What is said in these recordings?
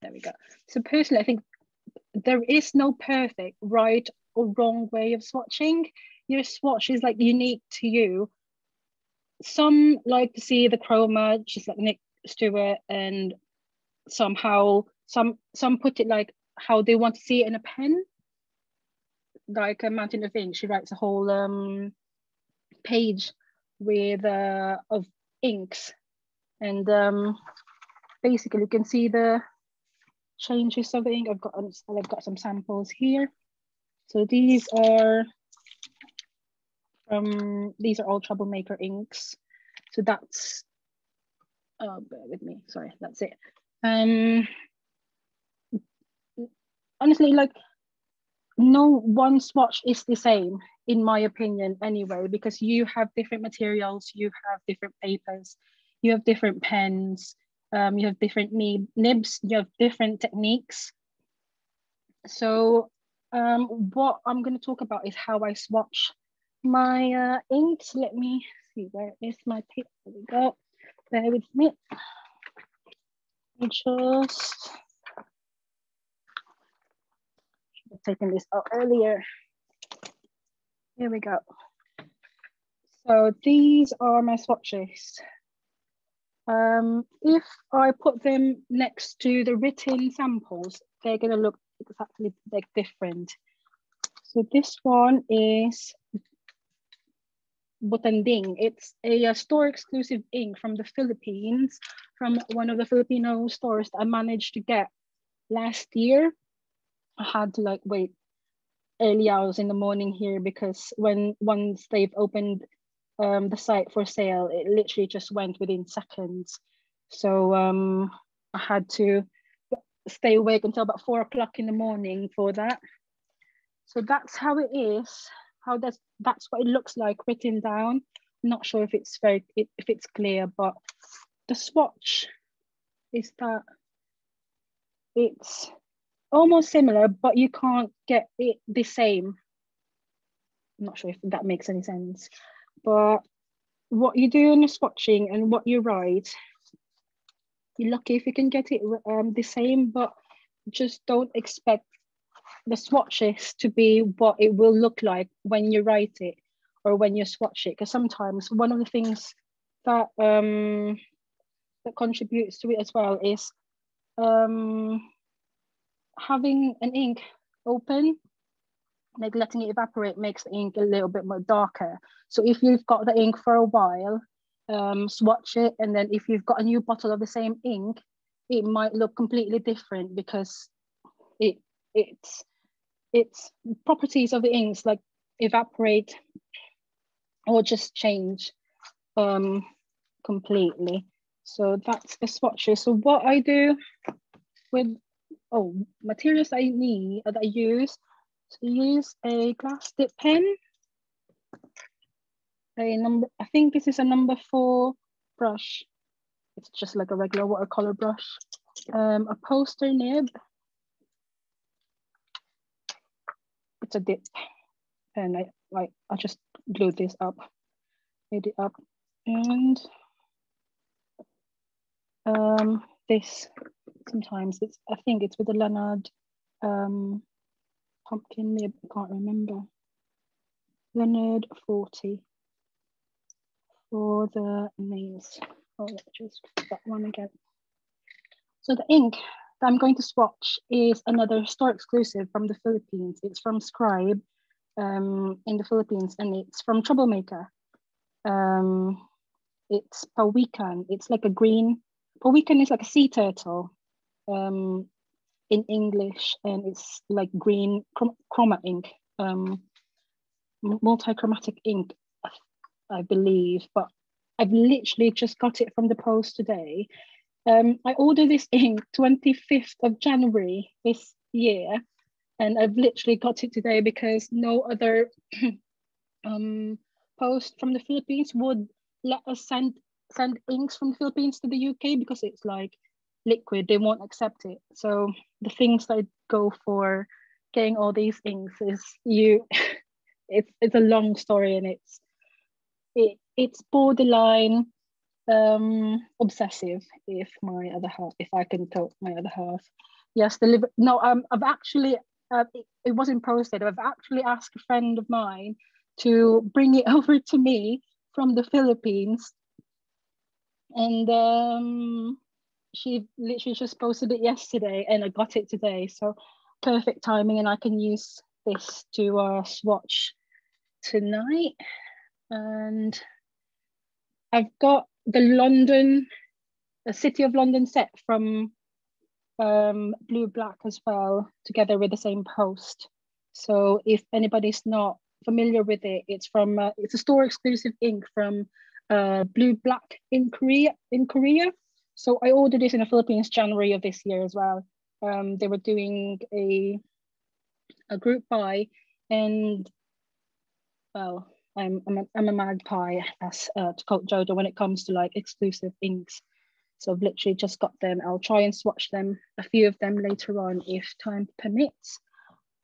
There we go. So personally, I think there is no perfect right or wrong way of swatching. Your swatch is like unique to you. Some like to see the chroma, just like Nick Stewart, and somehow some put it like how they want to see it in a pen, like a Mountain of Ink. She writes a whole page with of inks, and basically you can see the changes of the ink. I've got some samples here. So these are all Troublemaker inks. So that's, oh, bear with me, sorry, that's it. Honestly, like no one swatch is the same, in my opinion anyway, because you have different materials, you have different papers, you have different pens, you have different nibs, you have different techniques. So what I'm going to talk about is how I swatch my inks. Let me see, where is my paper? There we go. Bear with me. I just should have taken this out earlier. Here we go. So these are my swatches. If I put them next to the written samples, they're going to look exactly like different. So this one is Butanding. It's a store exclusive ink from the Philippines, from one of the Filipino stores that I managed to get last year. I had to like wait early hours in the morning here because once they've opened the site for sale, it literally just went within seconds. So I had to stay awake until about 4 o'clock in the morning for that. So that's how it is. That's what it looks like written down. I'm not sure if it's clear, but the swatch is that it's almost similar, but you can't get it the same. I'm not sure if that makes any sense, but what you do in the swatching and what you write, you're lucky if you can get it the same, but just don't expect the swatches to be what it will look like when you write it or when you swatch it. Because sometimes one of the things that that contributes to it as well is having an ink open, like letting it evaporate makes the ink a little bit more darker. So if you've got the ink for a while, swatch it, and then if you've got a new bottle of the same ink, it might look completely different because it's properties of the inks like evaporate or just change completely. So that's the swatches. So what I do with materials I need that I use. So use a glass dip pen. I think this is a number 4 brush. It's just like a regular watercolor brush. A poster nib. It's a dip, and I just glued this up, made it up, and this sometimes I think it's with the Leonard pumpkin nib. I can't remember. Leonard 40 for the nails. Oh, let's just that one again. So the ink that I'm going to swatch is another store exclusive from the Philippines. It's from Scribe in the Philippines, and it's from Troublemaker. It's Pawikan. It's like a green. Pawikan is like a sea turtle in English, and it's like green chroma ink, multi-chromatic ink, I believe, but I've literally just got it from the post today. I ordered this ink 25th of January this year, and I've literally got it today because no other post from the Philippines would let us send inks from the Philippines to the UK because it's like liquid, they won't accept it. So the things that I go for getting all these inks is it's a long story, and it's borderline obsessive, if I can tell my other half. Yes, no, I've actually, it wasn't posted. I've actually asked a friend of mine to bring it over to me from the Philippines. And she literally just posted it yesterday and I got it today. So perfect timing, and I can use this to swatch tonight. And I've got the City of London set from Blue Black as well, together with the same post. So if anybody's not familiar with it, it's a store exclusive ink from Blue Black in Korea. So I ordered this in the Philippines January of this year as well. They were doing a group buy, and well, I'm a magpie, as to quote Jodo, when it comes to like exclusive inks. So I've literally just got them. I'll try and swatch them, a few of them later on if time permits.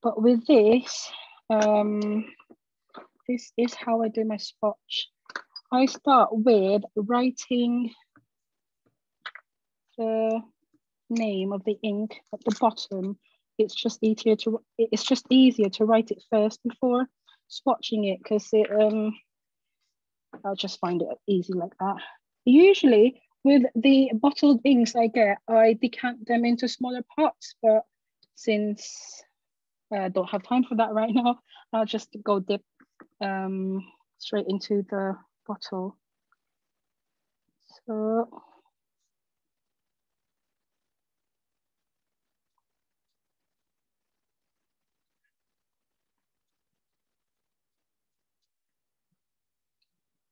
But with this, this is how I do my swatch. I start with writing the name of the ink at the bottom. It's just easier to write it first before swatching it, because I'll just find it easy like that. Usually with the bottled inks I get, I decant them into smaller pots, but since I don't have time for that right now, I'll just go dip straight into the bottle. So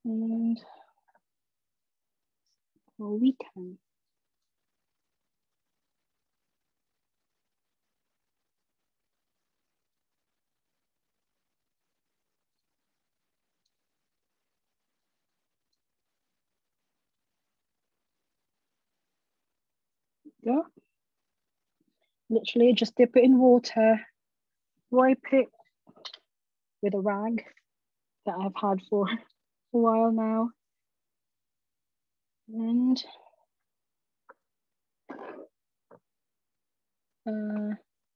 and we can. Yeah. Literally just dip it in water, wipe it with a rag that I've had for a while now. And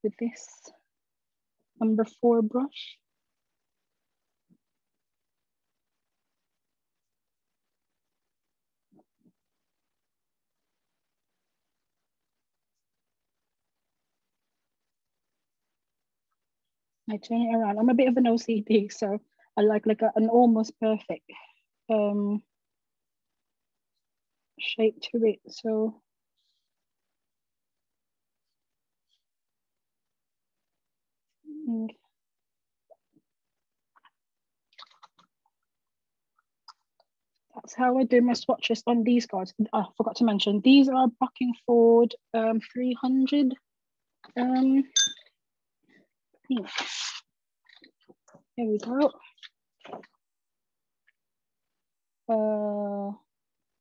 with this number 4 brush, I turn it around. I'm a bit of an OCD, so I like an almost perfect shape to it. So that's how I do my swatches on these cards. I forgot to mention, these are Buckingford 300 ink. Here we go.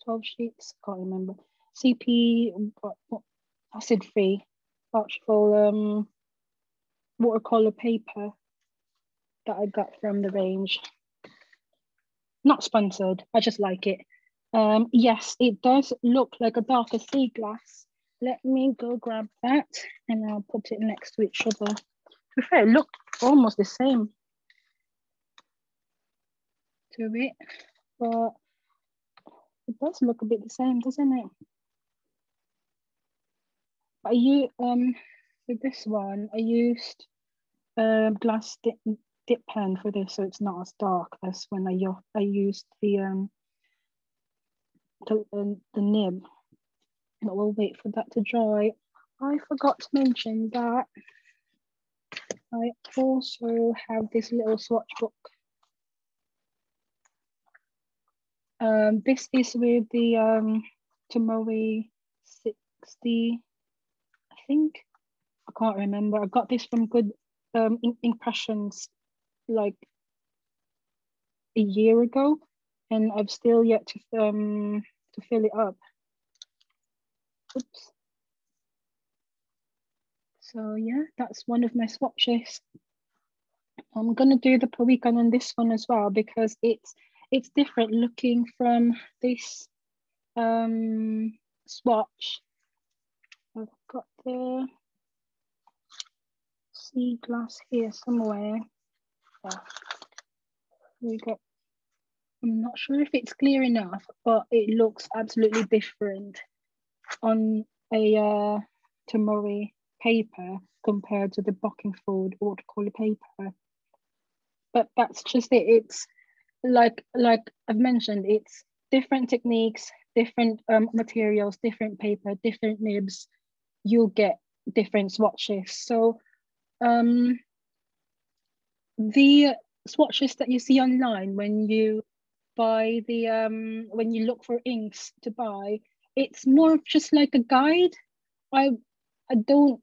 12 sheets, can't remember. CP acid free archable watercolor paper that I got from the range. Not sponsored, I just like it. Yes, it does look like a darker sea glass. Let me go grab that and I'll put it next to each other. To be fair, it look almost the same to it, but it does look a bit the same, doesn't it? But with this one, I used glass dip pen for this, so it's not as dark as when I used the nib. But we'll wait for that to dry. I forgot to mention that I also have this little swatch book. This is with the Tomoe 60, I think. I can't remember. I got this from Good Impressions like a year ago, and I've still yet to fill it up. Oops. So yeah, that's one of my swatches. I'm gonna do the Pelican on this one as well, because it's different looking from this swatch. I've got the sea glass here somewhere. Yeah. We got, I'm not sure if it's clear enough, but it looks absolutely different on a Tamori paper compared to the Bockingford watercolor paper. But that's just it. It's like I've mentioned, it's different techniques, different materials, different paper, different nibs. You'll get different swatches. So the swatches that you see online when you buy the when you look for inks to buy, it's more of just like a guide. I don't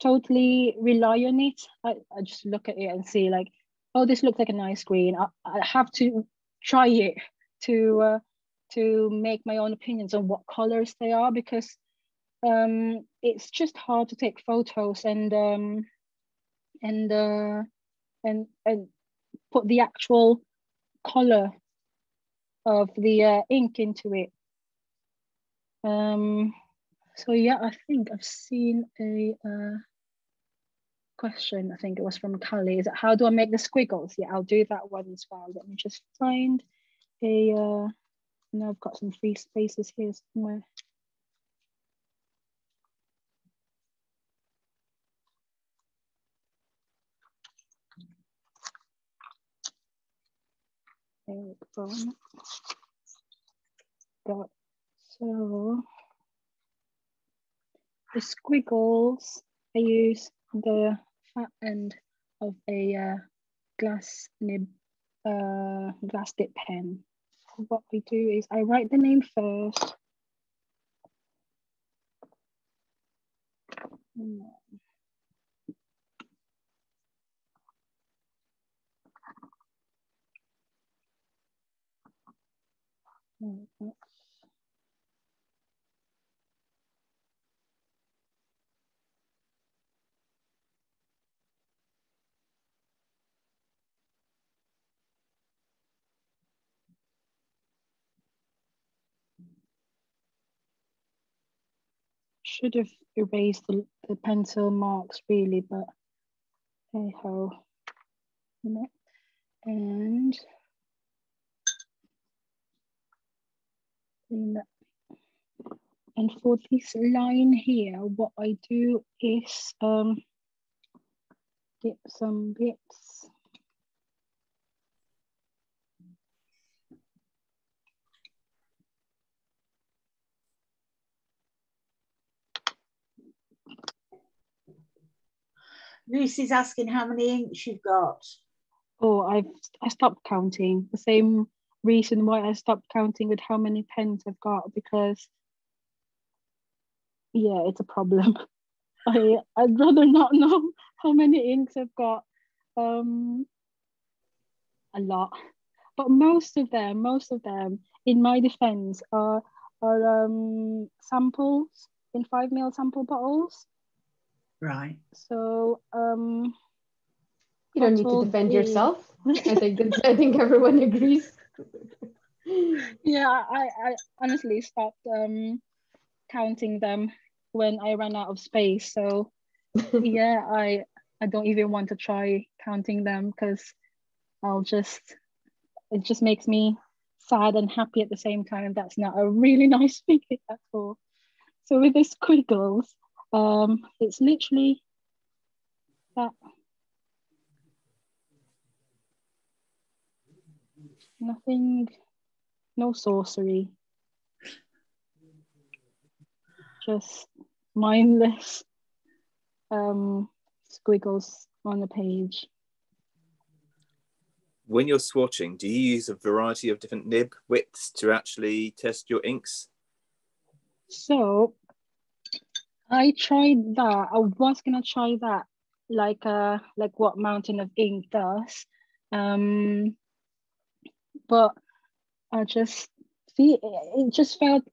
totally rely on it. I just look at it and see like, oh, this looks like a nice green. I have to try it to make my own opinions on what colors they are, because it's just hard to take photos and put the actual color of the ink into it. So yeah, I think I've seen a question. I think it was from Callie. Is it, how do I make the squiggles? Yeah, I'll do that one as well. Let me just find a now I've got some free spaces here somewhere. There we go. Got, so the squiggles, I use the fat end of a glass nib, glass dip pen. So what we do is I write the name first. Should have erased the pencil marks really, but hey ho. And for this line here, what I do is get some bits. Lucy's asking how many inks you've got. Oh, I stopped counting. The same reason why I stopped counting with how many pens I've got, because yeah, it's a problem. I'd rather not know how many inks I've got. A lot, but most of them, in my defense, are samples in 5 ml sample bottles. Right. So you don't need to defend yourself. I think everyone agrees. Yeah, I honestly stopped counting them when I ran out of space. So yeah, I don't even want to try counting them, because it just makes me sad and happy at the same time, and that's not a really nice feeling at all. So with the squiggles, it's literally that. Nothing, no sorcery, just mindless squiggles on the page. When you're swatching, do you use a variety of different nib widths to actually test your inks? So I tried that. I was gonna try that, like what Mountain of Ink does, but I just see it just felt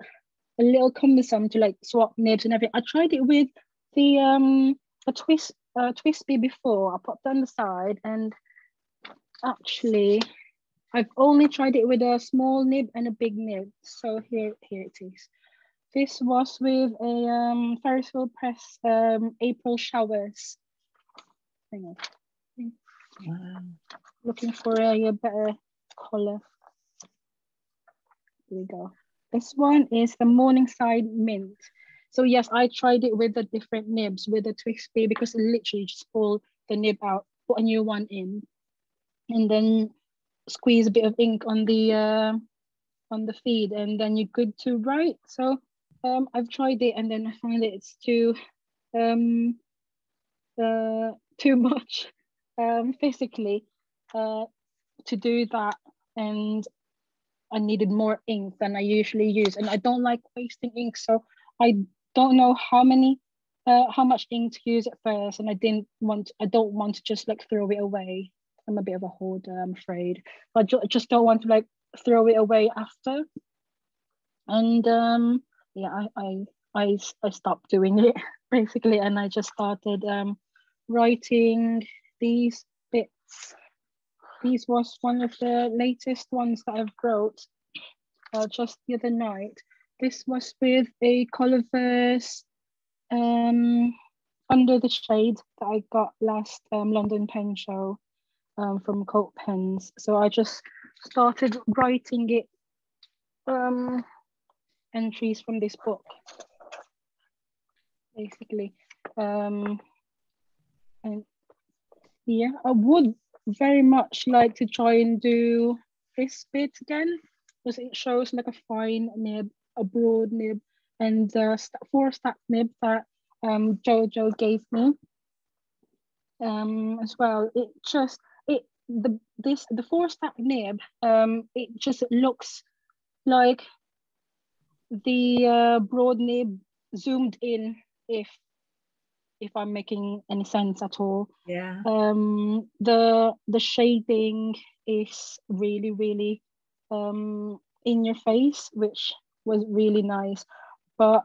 a little cumbersome to like swap nibs and everything. I tried it with the a Twisby before. I popped on the side, and actually I've only tried it with a small nib and a big nib. So here it is. This was with a Ferris wheel press April showers. Hang on. Wow. Looking for a better color. Here we go. This one is the Morningside Mint. So yes, I tried it with the different nibs with the Twisty because it literally just pull the nib out, put a new one in, and then squeeze a bit of ink on the feed, and then you're good to write. So I've tried it, and then I find it's too much physically to do that, and I needed more ink than I usually use, and I don't like wasting ink, so I don't know how much ink to use at first, and I don't want to just like throw it away. I'm a bit of a hoarder, I'm afraid. But I just don't want to like throw it away after. And yeah, I stopped doing it basically, and I just started writing these bits. These was one of the latest ones that I've wrote just the other night. This was with a Colorverse Under the Shade that I got last London Pen Show from Coat Pens. So I just started writing it entries from this book, basically. And yeah, I would very much like to try and do this bit again because it shows like a fine nib, a broad nib, and the 4-stack nib that Jojo gave me as well. The 4-stack nib, it just looks like the broad nib zoomed in, if I'm making any sense at all. Yeah. The shading is really in your face, which was really nice, but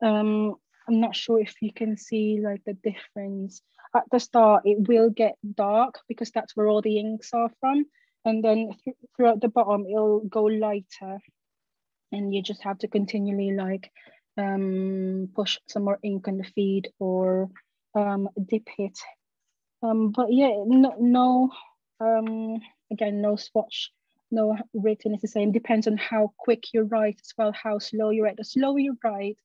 I'm not sure if you can see like the difference. At the start it will get dark because that's where all the inks are from, and then throughout the bottom it'll go lighter, and you just have to continually like push some more ink on the feed or dip it. But yeah, no again, no swatch, no written is the same. Depends on how quick you write as well, how slow you write. The slower you write,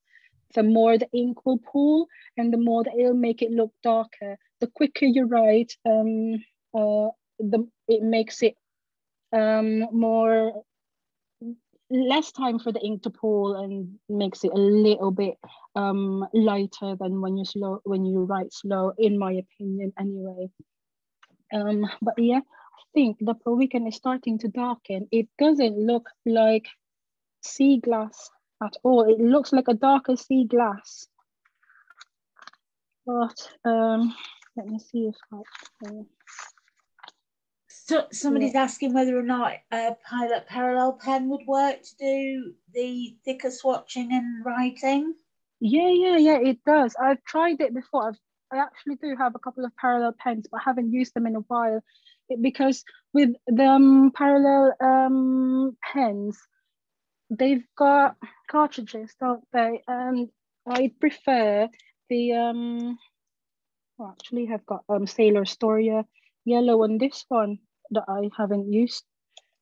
the more the ink will pool, and the more that it'll make it look darker. The quicker you write, it makes it more less time for the ink to pool and makes it a little bit lighter than when you write slow, in my opinion anyway. But yeah, I think the Pro Weekend is starting to darken. It doesn't look like sea glass at all. It looks like a darker sea glass. But let me see if So somebody's asking whether or not a Pilot Parallel pen would work to do the thicker swatching and writing. Yeah, it does. I've tried it before. I actually do have a couple of parallel pens, but I haven't used them in a while because with the parallel pens, they've got cartridges, don't they? And I prefer the well, actually have got Sailor Storia yellow on this one that I haven't used,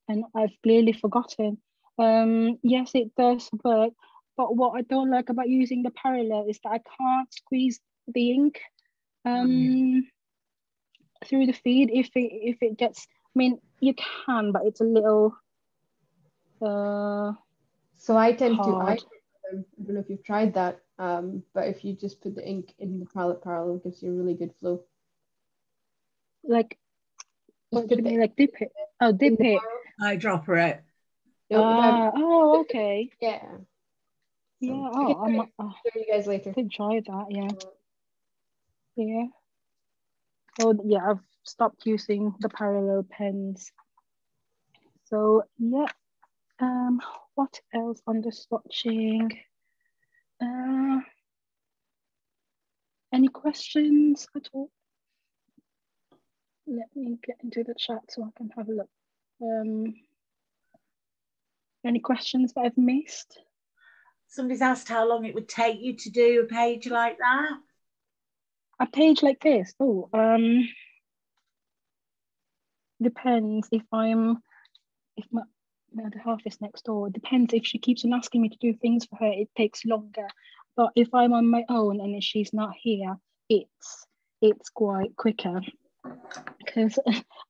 and I've clearly forgotten. Yes, it does work, but what I don't like about using the parallel is that I can't squeeze the ink through the feed if it gets. I mean, you can, but it's a little So I tend to, I hard. don't know if you've tried that, but if you just put the ink in the palette parallel, it gives you a really good flow. Like, Just what do you put the mean? Like dip it? Oh, dip in the it. Eyedropper it. Oh, okay. Yeah. Yeah. So I Oh, can show you guys later. I could try that. Yeah. Yeah. Oh, yeah. I've stopped using the parallel pens. So yeah. What else on the swatching? Any questions at all? Let me get into the chat so I can have a look. Any questions that I've missed? Somebody's asked how long it would take you to do a page like that. A page like this? Oh, depends if my other half is next door. Depends if she keeps on asking me to do things for her, it takes longer. But if I'm on my own and she's not here, it's quite quicker. Because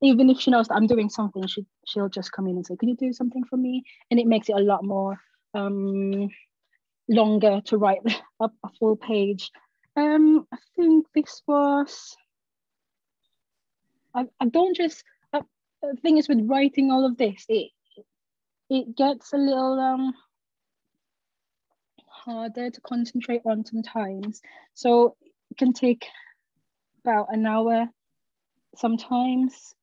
even if she knows that I'm doing something, she'll just come in and say, "Can you do something for me?" And it makes it a lot more longer to write a full page. I think this was. I don't just. The thing is with writing all of this, it gets a little harder to concentrate on sometimes. So it can take about an hour sometimes,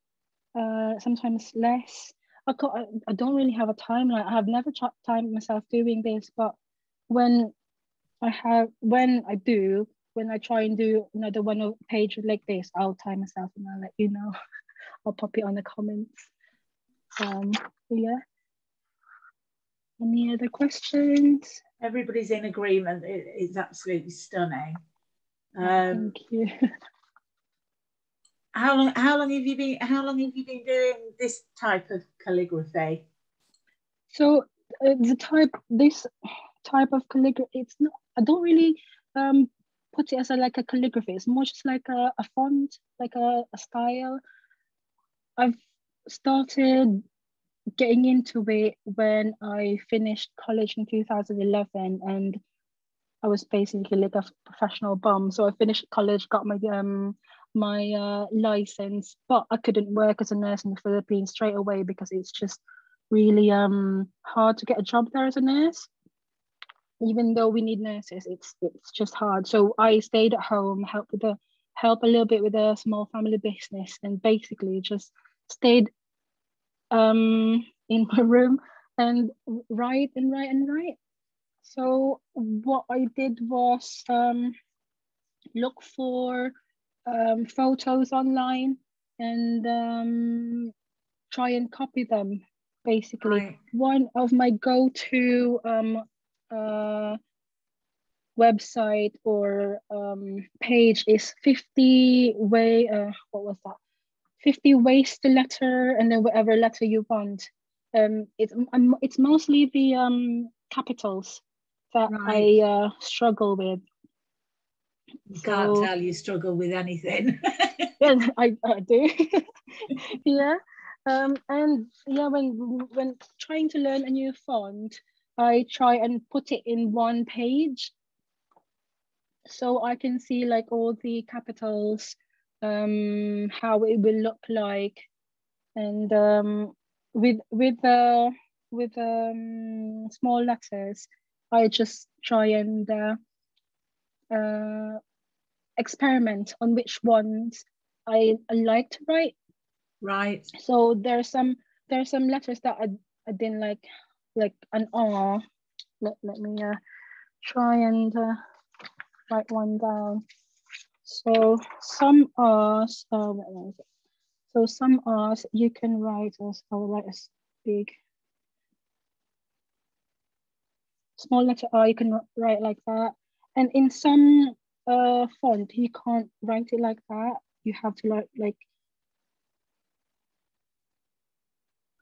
sometimes less. I don't really have a timeline. I have never timed myself doing this, but when I try and do another one page like this, I'll time myself and I'll let you know. I'll pop it on the comments. Yeah. Any other questions? Everybody's in agreement. It's absolutely stunning. Thank you. How long have you been doing this type of calligraphy? So this type of calligraphy, it's not. I don't really put it as like a calligraphy. It's more just like a font, like a style. I've started getting into it when I finished college in 2011, and I was basically like a professional bum. So I finished college, got my license, but I couldn't work as a nurse in the Philippines straight away because it's just really hard to get a job there as a nurse. Even though we need nurses, it's just hard. So I stayed at home, help a little bit with a small family business, and basically just stayed in my room and write. So what I did was look for photos online and try and copy them. Basically, right. One of my go-to website or page is 50 ways to letter, and then whatever letter you want. It's mostly the capitals that Right. I struggle with. You can't tell you struggle with anything. Yeah, I do. Yeah. And yeah, when trying to learn a new font, I try and put it in one page so I can see like all the capitals, how it will look like, and with small letters, I just try and experiment on which ones I like to write. Right. So there's some letters that I didn't like an R. Let me try and write one down. So some R's, so some R's you can write as, I'll write as big. Small letter R you can write like that. And in some font, you can't write it like that. You have to like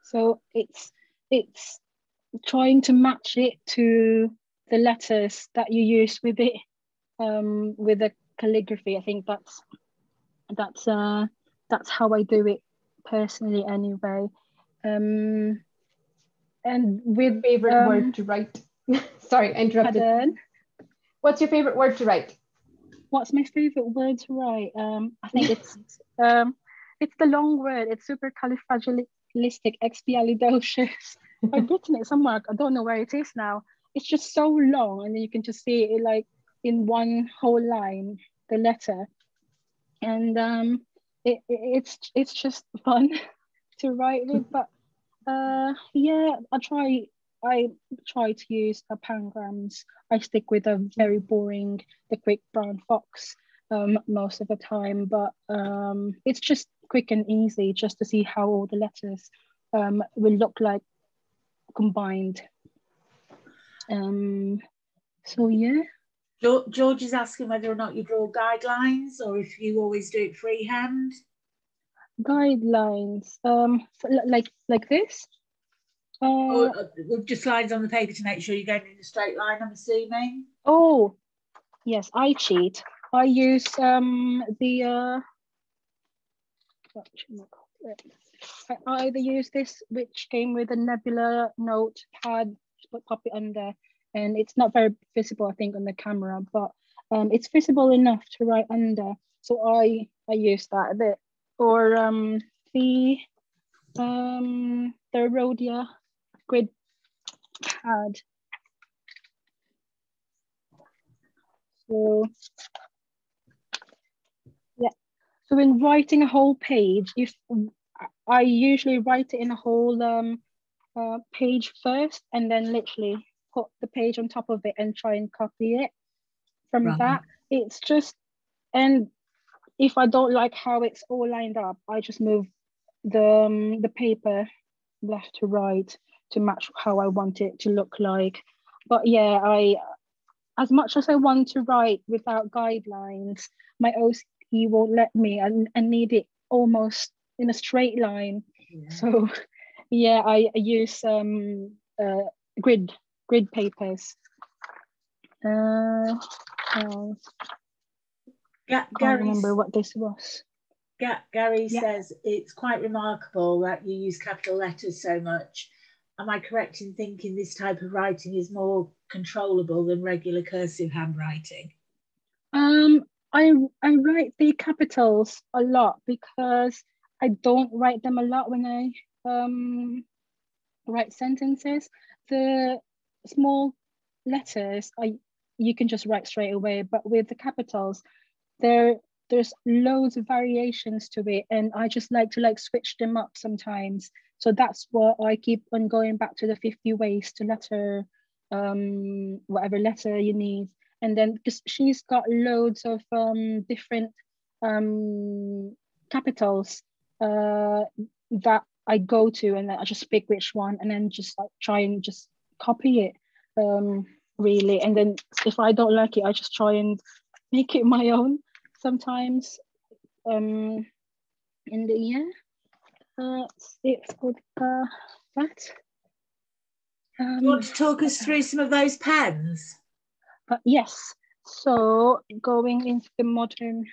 so it's trying to match it to the letters that you use with it, with the calligraphy. I think that's how I do it personally anyway. And with favorite word to write? Sorry, I interrupted. Pardon? What's your favorite word to write? What's my favorite word to write? I think it's the long word. It's supercalifragilisticexpialidocious. I've written it somewhere. I don't know where it is now. It's just so long, and then you can just see it like in one whole line, the letter, and it's just fun to write with. But yeah, I try to use pangrams. I stick with a very boring, the quick brown fox most of the time, but it's just quick and easy just to see how all the letters will look like combined. So yeah. George is asking whether or not you draw guidelines or if you always do it freehand. Guidelines, like this. Or just lines on the paper to make sure you're going in a straight line, I'm assuming. Oh, yes, I cheat. I use I either use this, which came with a Nebula notepad, just pop it under, and it's not very visible, I think, on the camera, but it's visible enough to write under. So I use that a bit. Or the Rhodia grid pad. So yeah. So when writing a whole page, if I usually write it in a whole page first, and then literally put the page on top of it and try and copy it from Right. that. It's just, and if I don't like how it's all lined up, I just move the paper left to right to match how I want it to look like. But yeah, as much as I want to write without guidelines, my OCD won't let me. I need it almost in a straight line. Yeah. So yeah, I use grid papers. Can't remember what this was. Gary says it's quite remarkable that you use capital letters so much. Am I correct in thinking this type of writing is more controllable than regular cursive handwriting? I write the capitals a lot because I don't write them a lot when I write sentences. The small letters you can just write straight away, but with the capitals, there's loads of variations to it, and I just like to switch them up sometimes. So that's what I keep on going back to, the 50 ways to letter whatever letter you need. And then because she's got loads of different capitals that I go to, and then I just pick which one and then just try and just copy it really. And then if I don't like it, I just try and make it my own sometimes. In the year, it's called that. Do you want to talk us through some of those pens? Yes. So going into the modern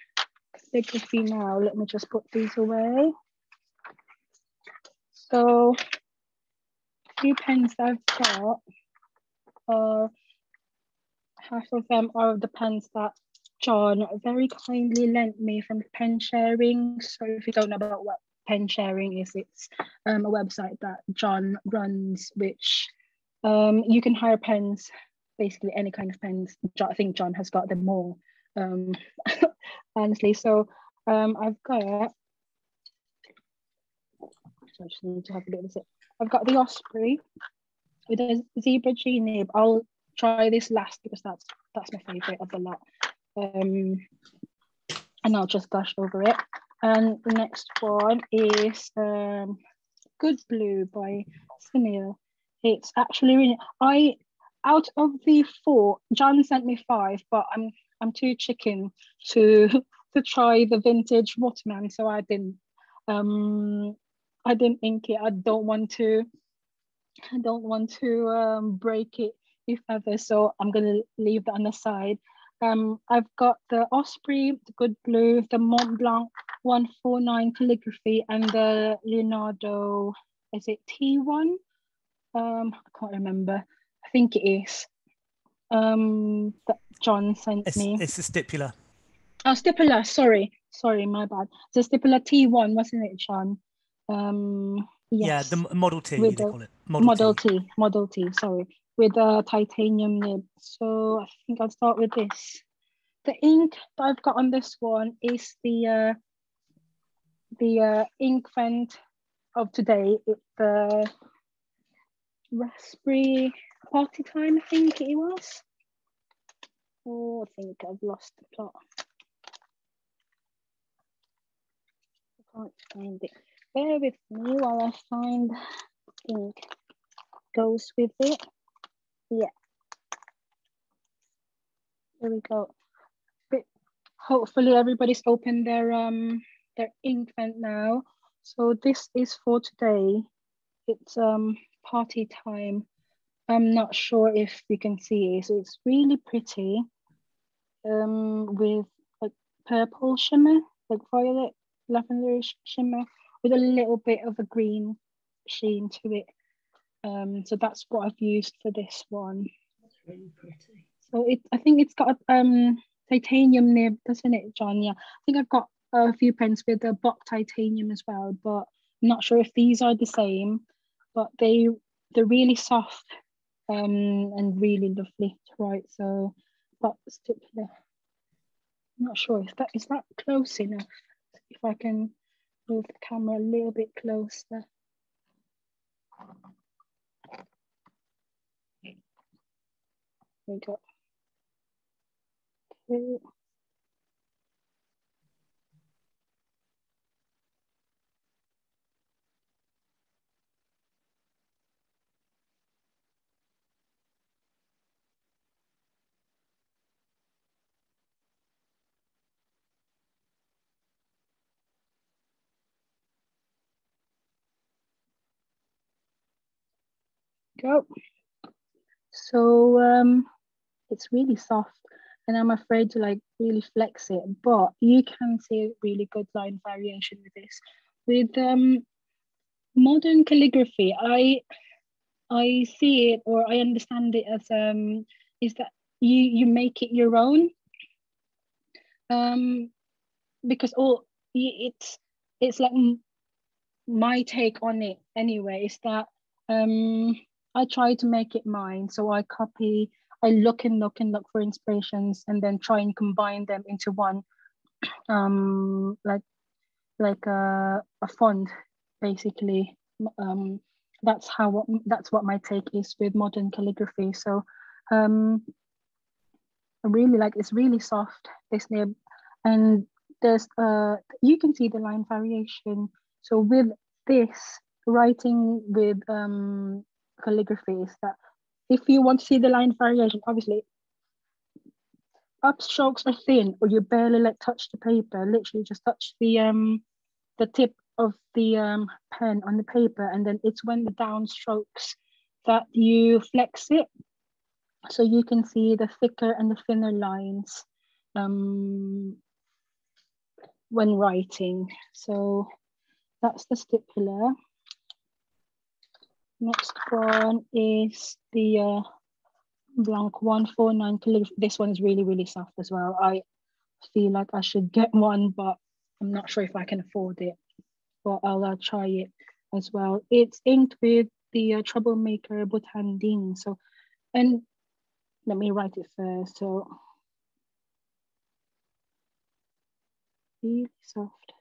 calligraphy now, let me just put these away. So a few pens I've got are, half of them are the pens that John very kindly lent me from Pen Sharing. So if you don't know about what Pen Sharing is, it's a website that John runs, which you can hire pens, basically any kind of pens. I think John has got them all, honestly. So I've got, so I just need to have a bit of this. I've got the Osprey with a zebra G nib. I'll try this last because that's my favorite of the lot. And I'll just gush over it. And the next one is Good Blue by Kamille. It's actually really, out of the 4, John sent me 5, but I'm too chicken to try the vintage Waterman, so I didn't ink it. I don't want to break it if ever, so I'm gonna leave that on the side. I've got the Osprey, the Good Blue, the Mont Blanc 149 calligraphy, and the Leonardo, is it T1? I can't remember. I think it is. That John sent me. It's the Stipula. Oh, Stipula. Sorry, my bad. The Stipula T1, wasn't it, John? Yes. Yeah, the Model T, they call it. Model T. Sorry, with a titanium nib. So I think I'll start with this. The ink that I've got on this one is the ink font of today. It's the Raspberry Party Time, I think it was. Oh, I think I've lost the plot. I can't find it. bear with me while I find ink goes with it. Yeah, there we go. But hopefully everybody's opened their ink pen now. So this is for today. It's party time. I'm not sure if you can see it. So it's really pretty with like purple shimmer, like violet lavender shimmer with a little bit of a green sheen to it. So that's what I've used for this one. That's really pretty. So I think it's got a titanium nib, doesn't it, John? Yeah, I think I've got a few pens with the Bock titanium as well, but I'm not sure if these are the same. But they're really soft and really lovely to write. So that's particular. I'm not sure if is that close enough. If I can move the camera a little bit closer. There we go. Okay. Go. So it's really soft and I'm afraid to like really flex it, but you can see a really good line variation with this. With modern calligraphy, I see it, or I understand it as is that you make it your own, because it's like my take on it anyway, is that I try to make it mine. So I look and look and look for inspirations and then try and combine them into one, like a font, basically. That's what my take is with modern calligraphy. So I really like, it's really soft, this nib, and there's you can see the line variation. So with this, writing with calligraphy is that if you want to see the line variation, obviously upstrokes are thin, or you barely like touch the paper, literally just touch the tip of the pen on the paper, and then it's when the downstrokes that you flex it, so you can see the thicker and the thinner lines when writing. So that's the stipular. Next one is the Blanc 149 calligraphy. This one is really, really soft as well. I feel like I should get one, but I'm not sure if I can afford it, but I'll try it as well. It's inked with the Troublemaker Botanding. So, and let me write it first. So, really soft.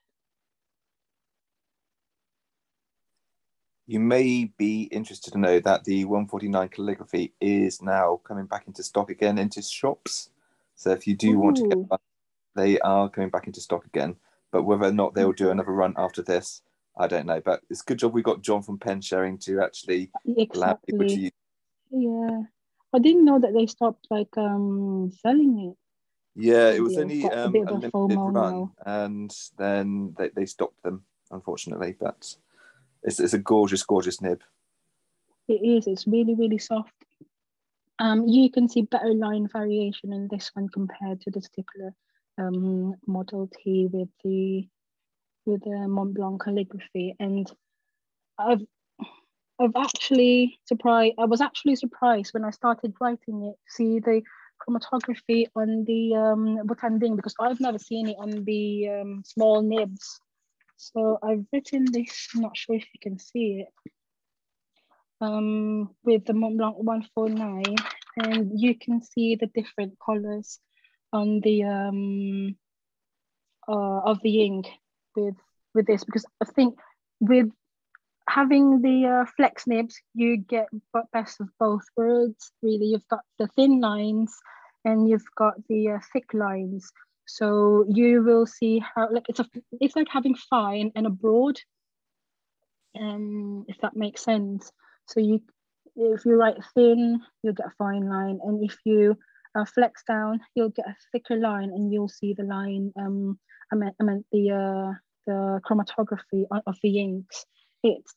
You may be interested to know that the 149 calligraphy is now coming back into stock again into shops. So if you do want to get one, they are coming back into stock again. But whether or not they'll do another run after this, I don't know. But it's a good job we got John from Pen Sharing to actually allow people to use. Yeah, I didn't know that they stopped like selling it. Yeah, it was only a bit of a limited FOMO run, now. and then they stopped them, unfortunately. But it's a gorgeous, gorgeous nib. It is. It's really, really soft. You can see better line variation in this one compared to the stipular Model T with the Mont Blanc calligraphy, and I was actually surprised when I started writing it, see the chromatography on the Botanding, because I've never seen it on the small nibs. So I've written this, I'm not sure if you can see it, with the Mont Blanc 149, and you can see the different colors on the of the ink with this, because I think with having the flex nibs, you get best of both worlds, really. You've got the thin lines and you've got the thick lines. So you will see how, like, it's like having fine and a broad. if that makes sense. So if you write thin, you'll get a fine line, and if you flex down, you'll get a thicker line, and you'll see the line. I meant the chromatography of the inks. It's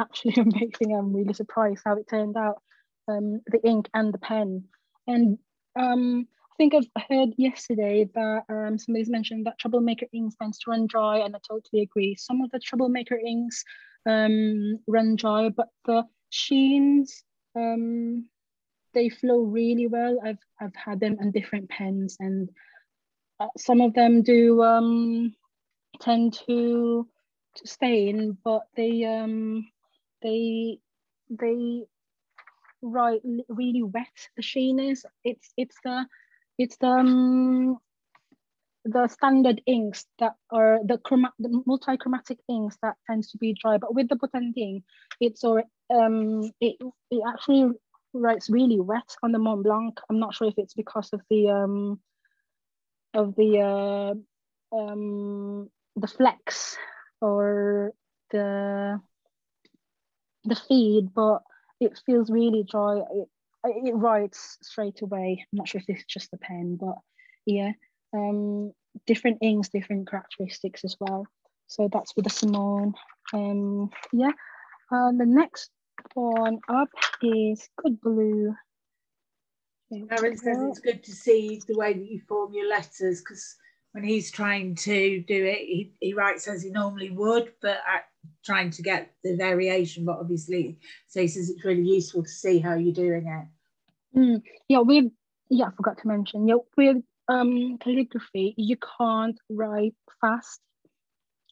actually amazing. I'm really surprised how it turned out. The ink and the pen, and I think I've heard yesterday that somebody's mentioned that troublemaker inks tends to run dry, and I totally agree. Some of the troublemaker inks run dry, but the sheens, they flow really well. I've had them on different pens, and some of them do tend to stain, but they write really wet. The sheen is the standard inks that are the multi-chromatic inks that tends to be dry, but with the Botanique, it actually writes really wet on the Mont Blanc. I'm not sure if it's because of the flex or the feed, but it feels really dry. It writes straight away. I'm not sure if it's just the pen, but yeah. Different inks, different characteristics as well. So that's with the Simone. Yeah. The next one up is Good Blue. Aaron says it's good to see the way that you form your letters, because when he's trying to do it, he writes as he normally would, but trying to get the variation. But obviously, so he says it's really useful to see how you're doing it. Yeah, I forgot to mention. Yeah, with calligraphy, you can't write fast.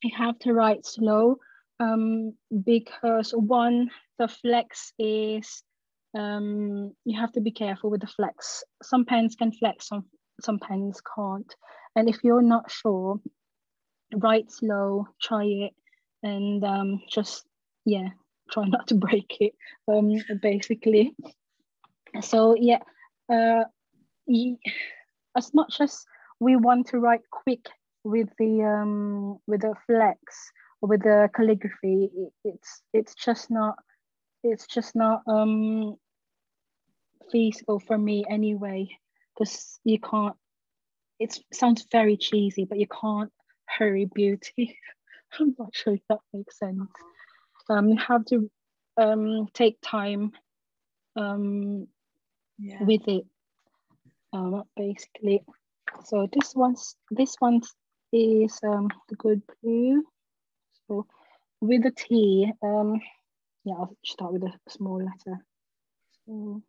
You have to write slow, because one, the flex is, you have to be careful with the flex. Some pens can flex, some pens can't. And if you're not sure, write slow, try it, and just, yeah, try not to break it, basically. So yeah, as much as we want to write quick with the flex or with the calligraphy, it's just not feasible for me anyway, because you can't. It sounds very cheesy, but you can't hurry beauty. I'm not sure if that makes sense. You have to take time with it, basically. So this one is the Good Blue. So with the T, yeah, I'll start with a small letter. So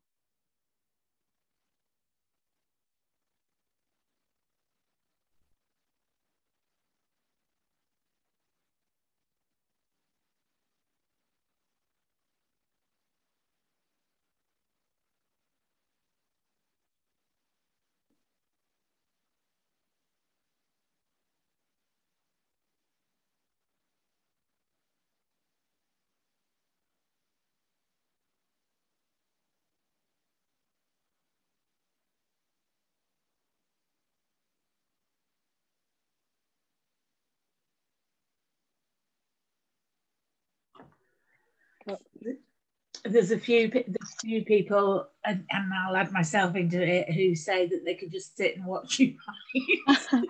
There's a few people, and I'll add myself into it, who say that they could just sit and watch you write.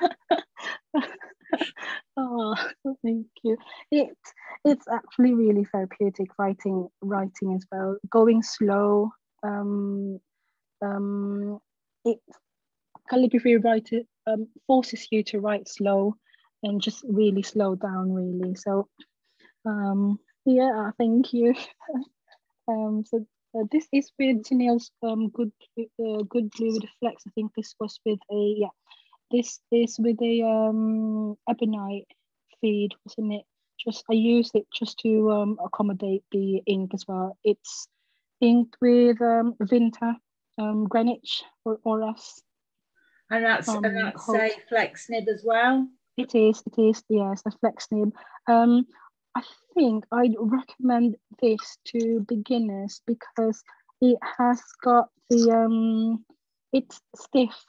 Oh, thank you. It's actually really therapeutic writing as well. Going slow. It calligraphy writing forces you to write slow and just really slow down, really. So yeah, thank you. So this is with Janelle's Good Blue with a Flex. I think this was with a this is with a ebonite feed, wasn't it? I used it just to accommodate the ink as well. It's inked with Vinta, Greenwich or us. And that's a flex nib as well. It is, yes, a flex nib. I think I'd recommend this to beginners because it has got the it's stiff.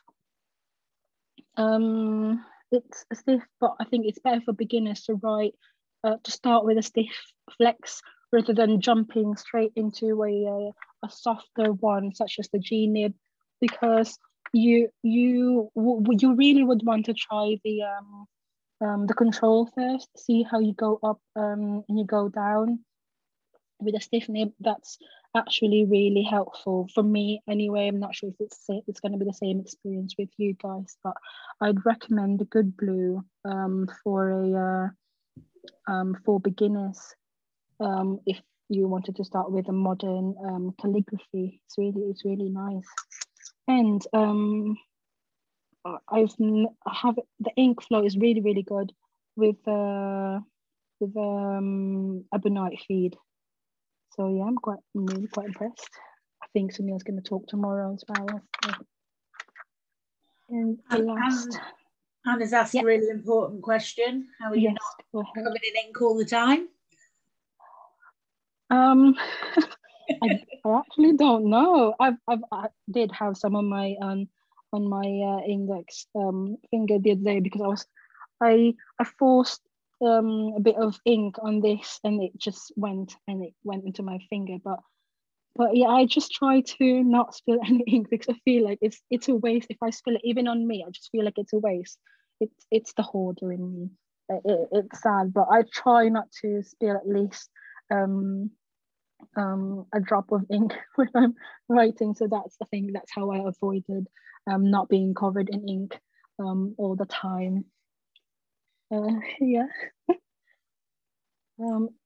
It's stiff, but I think it's better for beginners to write to start with a stiff flex rather than jumping straight into a softer one such as the G nib, because you really would want to try the control first, see how you go up and you go down with a stiff nib. That's actually really helpful for me anyway. I'm not sure if it's going to be the same experience with you guys, but I'd recommend a good blue for beginners, if you wanted to start with a modern calligraphy. It's really nice. And the ink flow is really good with ebonite feed. So yeah, I'm really quite impressed. I think Sunil's going to talk tomorrow as well. And the last, Anna's asked a really important question. How are you not covered in ink all the time? I actually don't know. I did have some on my index finger the other day, because I forced a bit of ink on this and it just went into my finger. But yeah, I just try to not spill any ink, because I feel like it's a waste if I spill it even on me. I just feel like it's a waste. It's the hoarder in me. It's sad, but I try not to spill at least a drop of ink when I'm writing. So that's the thing. That's how I avoided not being covered in ink all the time. Yeah.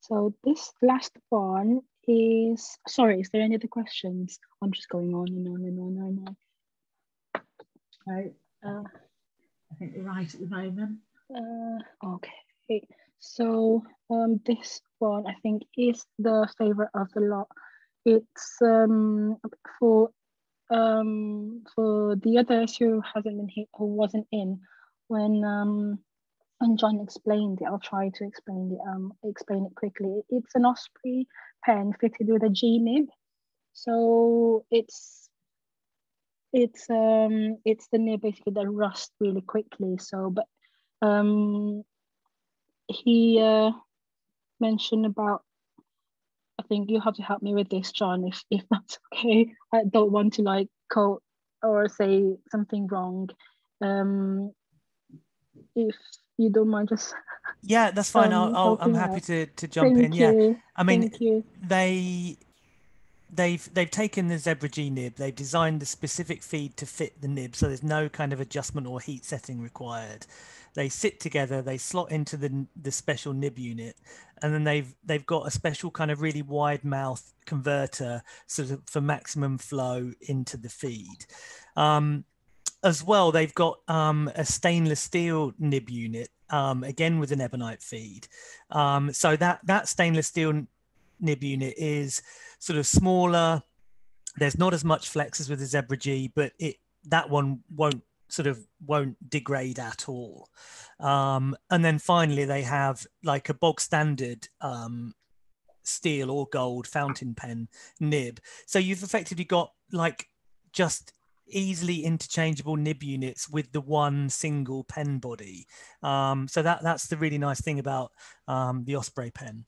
So this last one is, sorry, is there any other questions? I'm just going on and on and on and on. No, I think we're right at the moment. Okay, so this one I think is the favorite of the lot. It's for the others who wasn't in when John explained it. I'll try to explain it quickly. It's an Osprey pen fitted with a G nib. So it's the nib basically that rusts really quickly. So, but he mentioned about, I think you have to help me with this, John, if that's okay. I don't want to like quote or say something wrong. If you don't mind, just yeah, that's fine. I'm happy to jump in. Yeah, I mean, they've taken the Zebra G nib, they've designed the specific feed to fit the nib, so there's no kind of adjustment or heat setting required. They sit together, they slot into the special nib unit, and then they've got a special kind of really wide mouth converter sort of for maximum flow into the feed. As well, they've got a stainless steel nib unit, again with an ebonite feed. So that stainless steel nib unit is sort of smaller. There's not as much flex as with the Zebra G, but that one won't degrade at all. And then finally, they have like a bog standard steel or gold fountain pen nib. So you've effectively got like just easily interchangeable nib units with the one single pen body. So that's the really nice thing about the Osprey pen.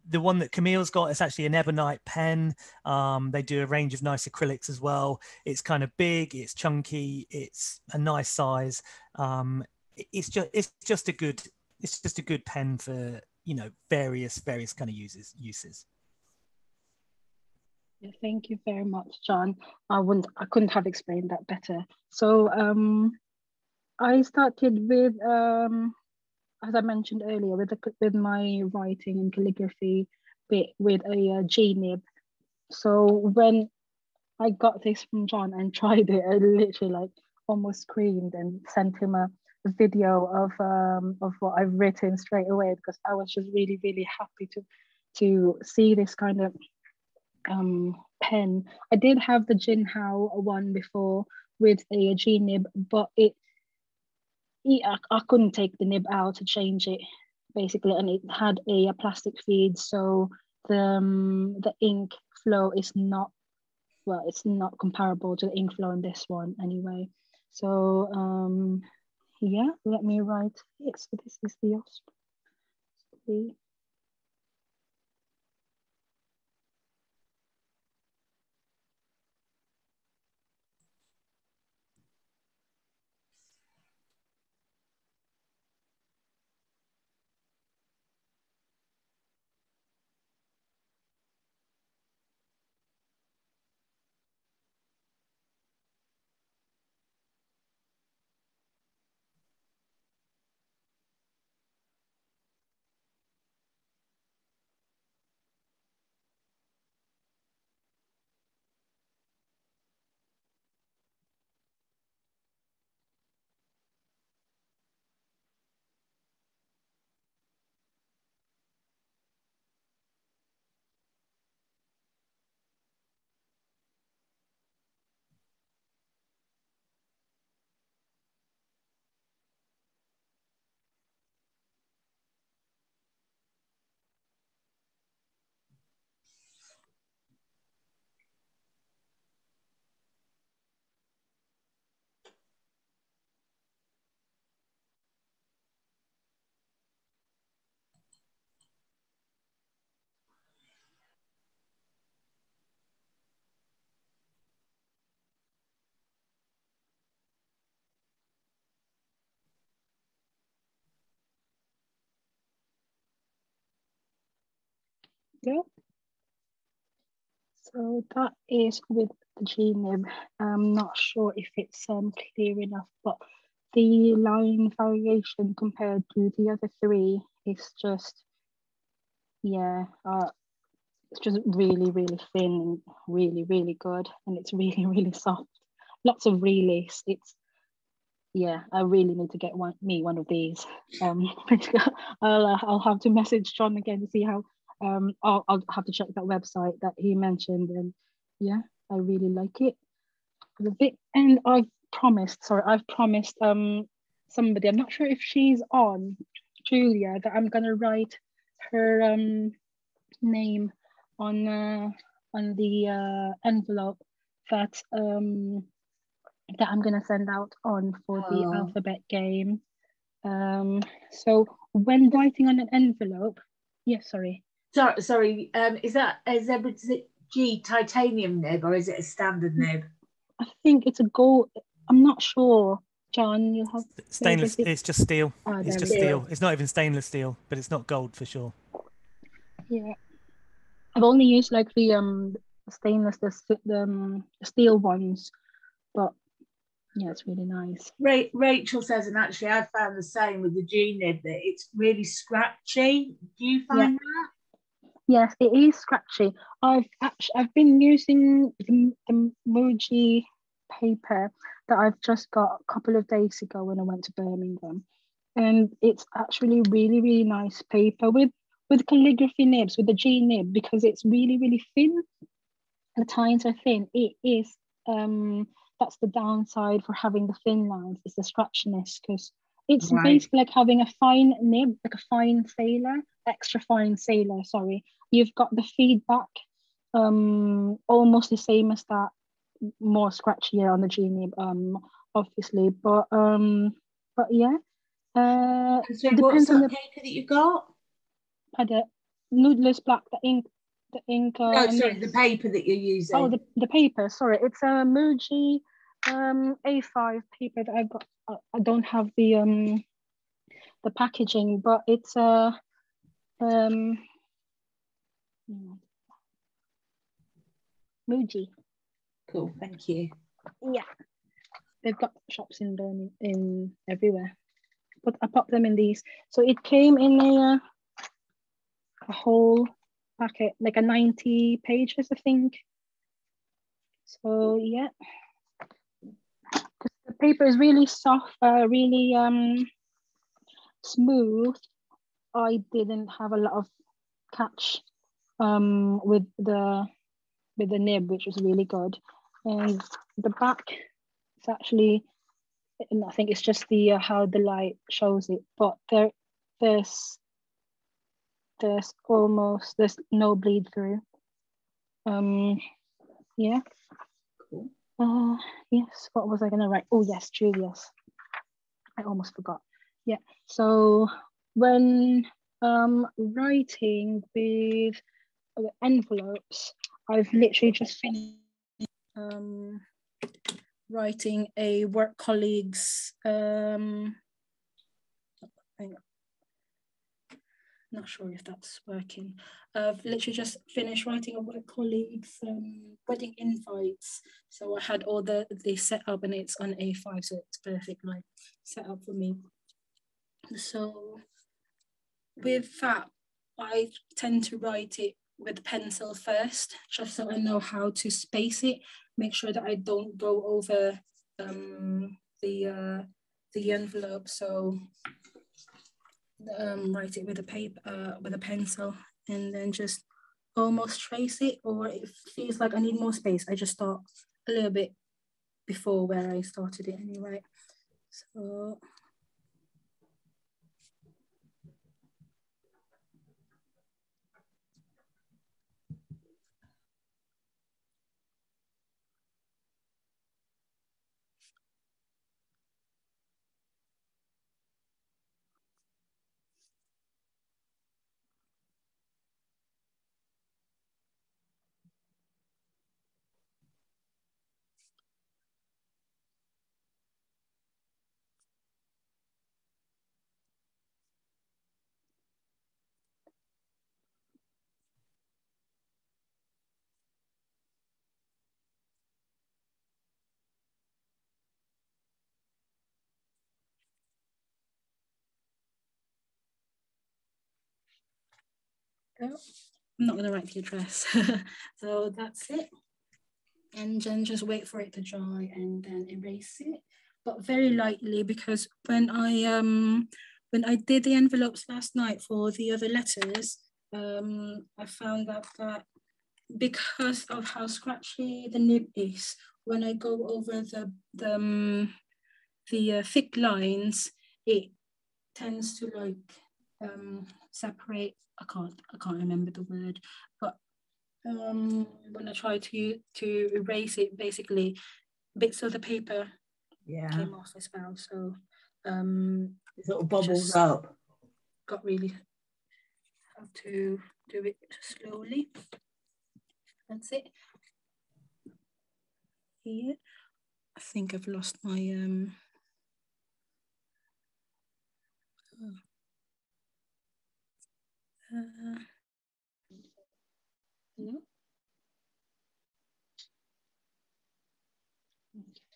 The one that Kamille's got is actually an ebonite pen. They do a range of nice acrylics as well. It's kind of big, it's chunky, it's a nice size. It's just a good pen for, you know, various kind of uses. Yeah, thank you very much, John. I couldn't have explained that better. So I started with as I mentioned earlier, with my writing and calligraphy bit with a G nib. So when I got this from John and tried it, I literally like almost screamed and sent him a video of what I've written straight away, because I was just really happy to see this kind of pen. I did have the Jinhao one before with a G nib, but I couldn't take the nib out to change it basically, and it had a plastic feed, so the ink flow is not, well, it's not comparable to the ink flow in this one anyway. So yeah, let me write it. So this is the see. Yeah. So that is with the G-nib. I'm not sure if it's clear enough, but the line variation compared to the other three is just, yeah, it's just really, really thin and really, really good. And it's really, really soft. Lots of release. It's, yeah, I really need to get one of these. I'll have to message John again to see how, I'll have to check that website that he mentioned. And yeah, I really like it. And I've promised somebody, I'm not sure if she's on, Julia, that I'm gonna write her name on the envelope that that I'm gonna send out on for the alphabet game. So when writing on an envelope, sorry. Sorry, is that a Zebra G titanium nib or is it a standard nib? I think it's a gold. I'm not sure. John, you have stainless. It's just steel. It's just steel. It's not even stainless steel, but it's not gold for sure. Yeah, I've only used like the stainless, the steel ones, but yeah, it's really nice. Rachel says, and actually I found the same with the G-nib, that it's really scratchy. Do you find that? Yes, it is scratchy. I've been using the Muji paper that I've just got a couple of days ago when I went to Birmingham, and it's actually really, really nice paper with calligraphy nibs, with the G nib, because it's really, really thin. The tines are thin. It is that's the downside for having the thin lines, is the scratchiness, because it's basically like having a fine nib, like a fine sailor, extra fine sailor, sorry. You've got the feedback almost the same as that, more scratchier on the G nib, obviously, but yeah. So what's that paper that you got? The Noodler's Black, the ink. No, sorry, the paper that you're using. Oh, the paper. Sorry, it's a Muji A5 paper that I got. I don't have the packaging, but it's a Muji. Cool, thank you. Yeah, they've got shops in everywhere. But I popped them in these. So it came in a whole packet, like a 90 pages, I think. So yeah, the paper is really soft, really smooth. I didn't have a lot of catch with the nib, which was really good. And the back, it's actually, and I think it's just the how the light shows it, but there's no bleed through. Yeah. Cool. Yes, what was I gonna write? Oh yes, Julius. I almost forgot. Yeah. So when Writing with envelopes. I've literally just finished writing a work colleague's not sure if that's working. I've literally just finished writing a work colleague's wedding invites. So I had all the set up and it's on A5, so it's perfect like set up for me. So with that, I tend to write it with pencil first, just so I know how to space it, make sure that I don't go over the envelope. So write it with a paper, with a pencil, and then just almost trace it, or if it feels like I need more space, I just start a little bit before where I started it anyway. So I'm not going to write the address. So that's it. And then just wait for it to dry and then erase it, but very lightly, because when I did the envelopes last night for the other letters, I found out that because of how scratchy the nib is, when I go over the thick lines, it tends to like separate. I can't remember the word, but when I try to erase it, basically bits of the paper came off as well. So it sort of bubbles up. Got really have to do it slowly. That's it. Here, I think I've lost my no.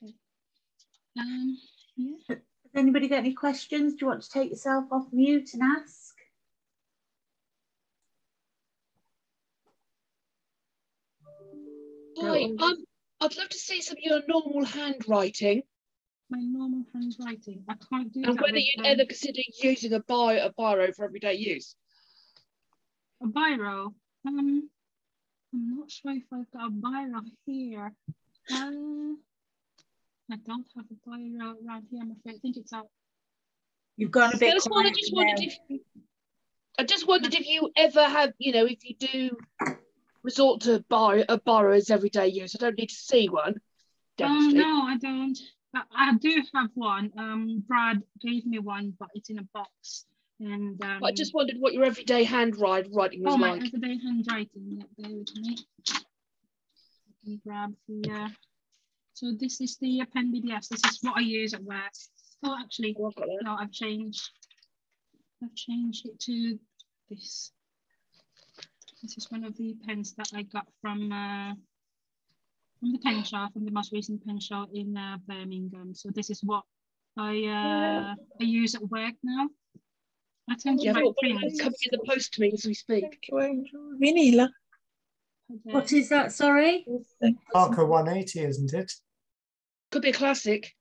Okay. Yeah. Has anybody got any questions? Do you want to take yourself off mute and ask? Hi, I'd love to see some of your normal handwriting. My normal handwriting. I can't do and that. whether you'd ever consider using a biro for everyday use. A biro. I'm not sure if I've got a biro here. I don't have a biro around here, I'm afraid. I think it's out. You've gone a bit quiet. I just wondered if you ever have, if you do resort to borrowers everyday use. I don't need to see one. No, I don't. But I do have one. Brad gave me one, but it's in a box. And I just wondered what your everyday handwriting was like. My everyday handwriting. Yeah, bear with me. Let me grab the. So this is the pen BDS. This is what I use at work. Oh, actually, no, I've changed it to this. This is one of the pens that I got from the pen shop, from the most recent pen shop in Birmingham. So this is what I use at work now. I tend to write prints. Coming in the post to me as we speak. What is that? Sorry. Parker 180, isn't it? Could be a classic.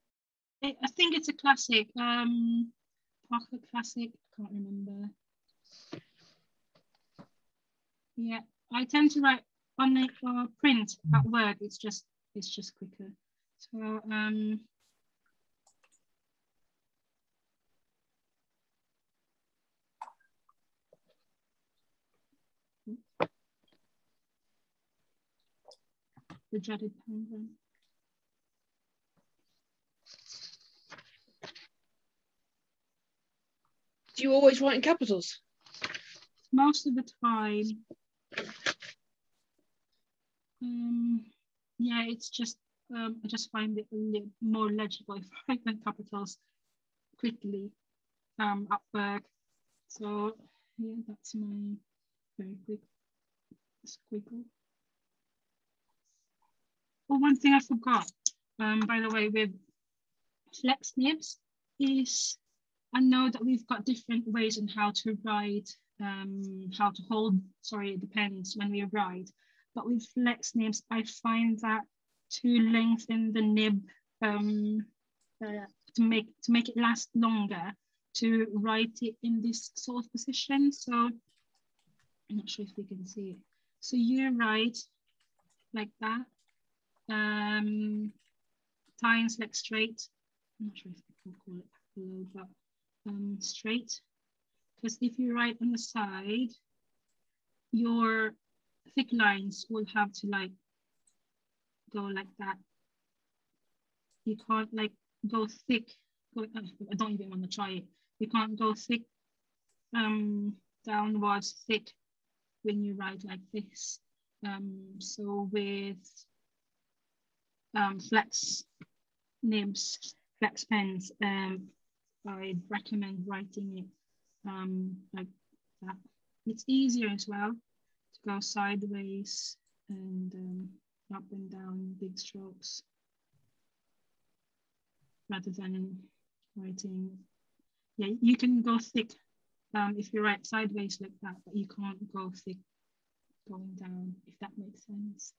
I think it's a classic. Parker classic. I can't remember. Yeah, I tend to write on it or print at work. It's just quicker. So the dreaded penguin. Do you always write in capitals? most of the time, yeah, it's just I just find it a little more legible if I write in capitals quickly at work. So yeah, that's my very quick squiggle. Oh, one thing I forgot, by the way, with flex nibs is I know that we've got different ways on how to write, how to hold, sorry, it depends when we write. But with flex nibs, I find that to lengthen the nib, to make it last longer, to write it in this sort of position. So I'm not sure if we can see it. So you write like that, tines like straight. I'm not sure if I can call it below, but straight. Because if you write on the side, your thick lines will have to like go like that. You can't like go thick. I don't even want to try it. You can't go thick, downwards thick when you write like this. So with flex nibs, flex pens, I recommend writing it like that. It's easier as well to go sideways and up and down big strokes rather than writing. Yeah, you can go thick if you write sideways like that, but you can't go thick going down, if that makes sense.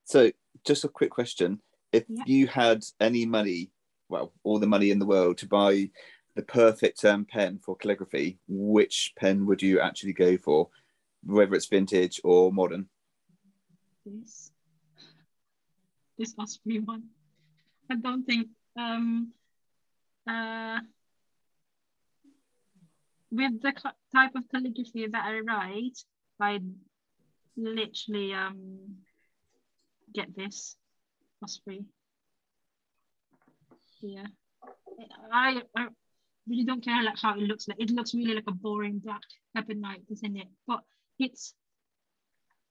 So just a quick question. If you had any money, well, all the money in the world to buy the perfect pen for calligraphy, which pen would you actually go for, whether it's vintage or modern? This Osprey one. I don't think with the type of calligraphy that I write, I'd literally get this Osprey. Yeah, I really don't care like how it looks like. It looks really like a boring black ebonite, doesn't it? But it's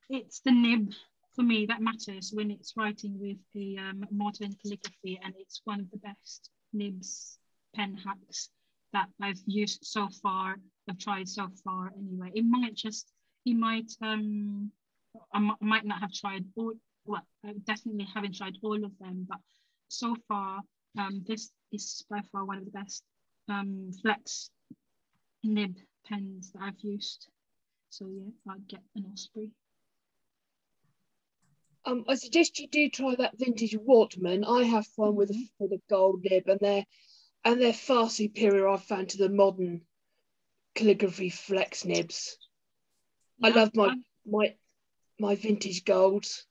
the nib for me that matters when it's writing with a modern calligraphy, and it's one of the best nibs pen hacks that I've used so far. I've tried so far anyway. I might not have tried all. Well, I definitely haven't tried all of them, but so far, this is by far one of the best flex nib pens that I've used. So yeah, I'd get an Osprey. I suggest you do try that vintage Waterman. I have one with a gold nib, and they're far superior, I've found, to the modern calligraphy flex nibs. Yeah, I love my vintage golds.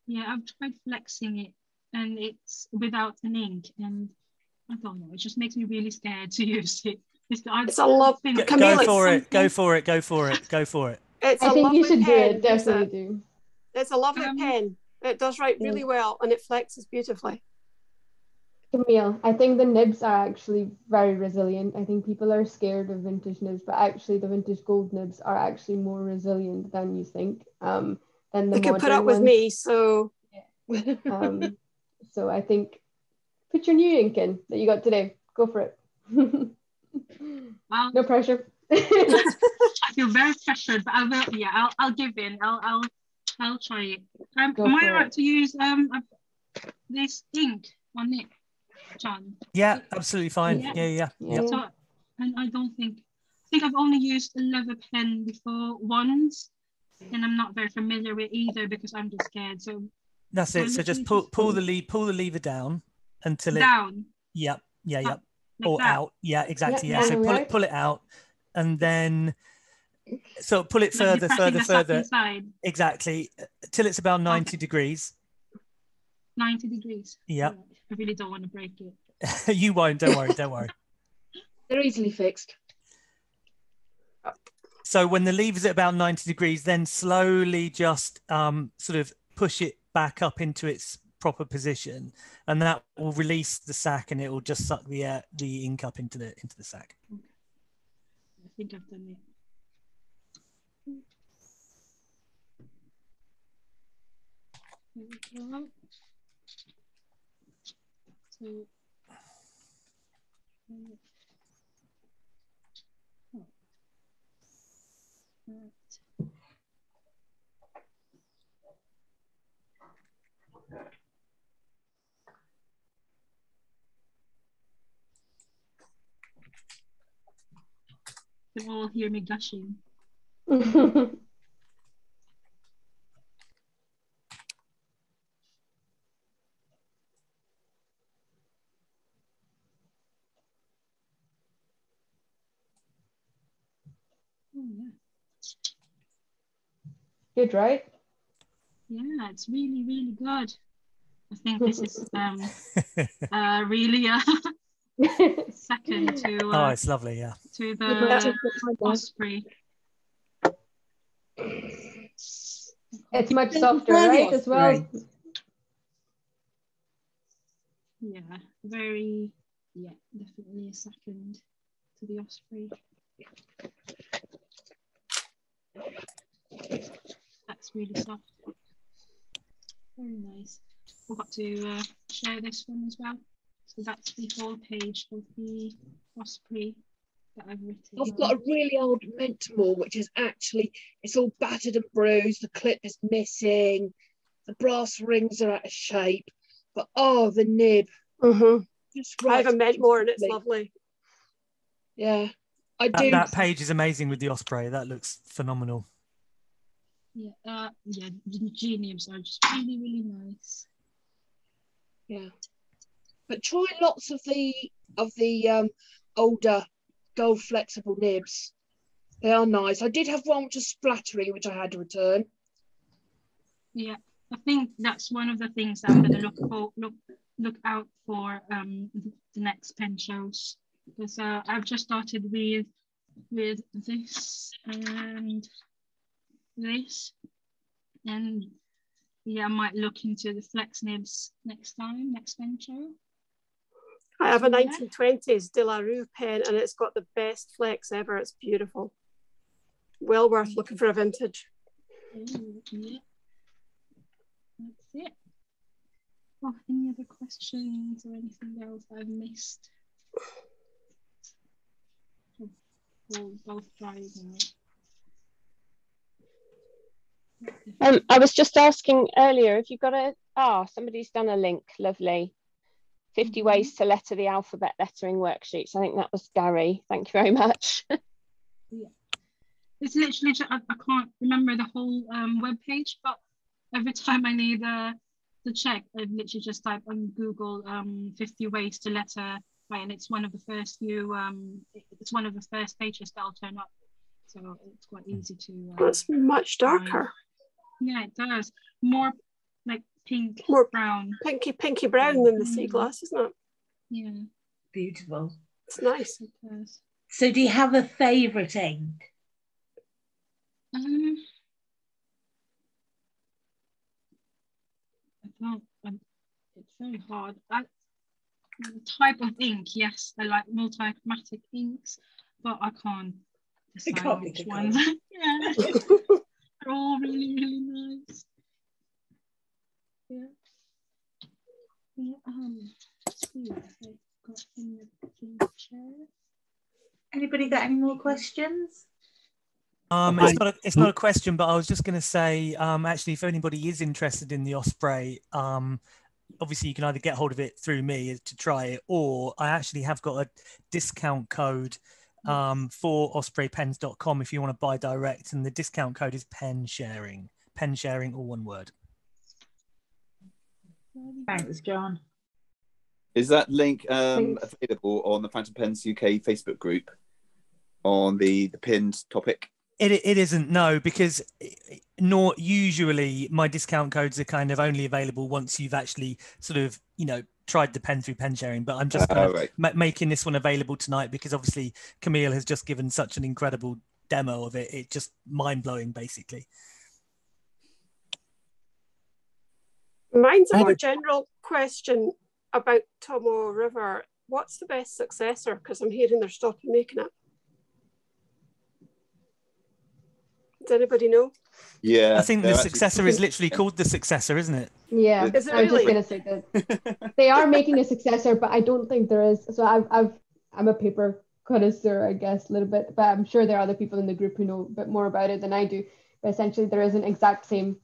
Yeah, I've tried flexing it, and it's without an ink, and I don't know, it just makes me really scared to use it. It's a love. Go for it. Go for it. Go for it. Go for it. It's I think you should do pen. it. Definitely do. It's a lovely pen. It does write really well, and it flexes beautifully. Kamille, I think the nibs are actually very resilient. I think people are scared of vintage nibs, but actually the vintage gold nibs are actually more resilient than you think. Than the they could put up ones. with me, so. Yeah. So I think put your new ink in that you got today. Go for it. No pressure. I feel very pressured, but I will. Yeah, I'll give in. I'll try it. Am I right to use this ink on it, John? Yeah, absolutely fine. Yeah. So, and I think I've only used a leather pen before once, and I'm not very familiar with either because I'm just scared. So that's it. So just pull the lever down until down. Yep. Like or that. out. Yeah, exactly. Yeah, so pull it out, and then so pull it further. Inside. Exactly, till it's about 90 degrees. 90 degrees. Yeah. I really don't want to break it. You won't. Don't worry. They're easily fixed. So when the lever's at about 90 degrees, then slowly just sort of push it back up into its proper position, and that will release the sack, and it will just suck the ink up into the sack. I think I've done it. There we go. So, right. You can all hear me gushing. Oh, yeah. Good, right? Yeah, it's really, really good. I think this is really a second to Oh, it's lovely, yeah. to the Osprey. It's much softer, right, as well? Yeah, very, yeah, definitely a second to the Osprey. That's really soft. Very nice. Forgot to share this one as well. So that's the whole page of the Osprey that I've written. I've got a really old Mentamore, which is actually, it's all battered and bruised. The clip is missing. The brass rings are out of shape. But oh, the nib. Just right. I have a Mentamore and it's lovely. Yeah. That page is amazing with the Osprey. That looks phenomenal. Yeah, yeah, the G nibs are just really, really nice. Yeah. But try lots of the older gold flexible nibs. They are nice. I did have one which was splattery, which I had to return. Yeah, I think that's one of the things that I'm going to look out for the next pen shows, because I've just started with this and this, and yeah, I might look into the flex nibs next pen show. I have a 1920s De La Rue pen and it's got the best flex ever. It's beautiful. Well worth looking for a vintage. Yeah. That's it. Oh, any other questions or anything else I've missed? We'll both try now. I was just asking earlier if you got somebody's done a link. Lovely. 50 ways to letter the alphabet lettering worksheets. I think that was Gary. Thank you very much. Yeah, it's literally I can't remember the whole web page, but every time I need to check, I've literally just typed on Google 50 ways to letter, right, and it's one of the first it's one of the first pages that'll turn up, so it's quite easy to. It's much darker. Yeah, it does. More like pink, more brown, pinky brown than the sea glass, isn't it? Yeah, beautiful. It's nice. It does. So, do you have a favourite ink? It's very hard. The type of ink, yes, I like multi-chromatic inks, but I can't decide which ones. Yeah, they're all really, really nice. Yeah. Let's see if I've got anything to share. Anybody got any more questions? It's not a question, but I was just going to say, actually, if anybody is interested in the Osprey, obviously you can either get hold of it through me to try it, or I actually have got a discount code for ospreypens.com if you want to buy direct, and the discount code is pen sharing, all one word. Thanks, John. Is that link available on the Phantom Pens UK Facebook group on the pinned topic? It isn't, no, because nor usually my discount codes are kind of only available once you've actually sort of, tried the pen through pen sharing. But I'm just making this one available tonight because obviously Kamille has just given such an incredible demo of it. It's just mind blowing, basically. Mine's a more general question about Tomo River. What's the best successor? Because I'm hearing they're stopping making it. Does anybody know? Yeah, I think the successor is literally called the successor, isn't it? Yeah, Is it I was just really? gonna say that they are making a successor, but I don't think there is. So I'm a paper connoisseur, I guess, a little bit, but I'm sure there are other people in the group who know a bit more about it than I do. But essentially, there isn't exact same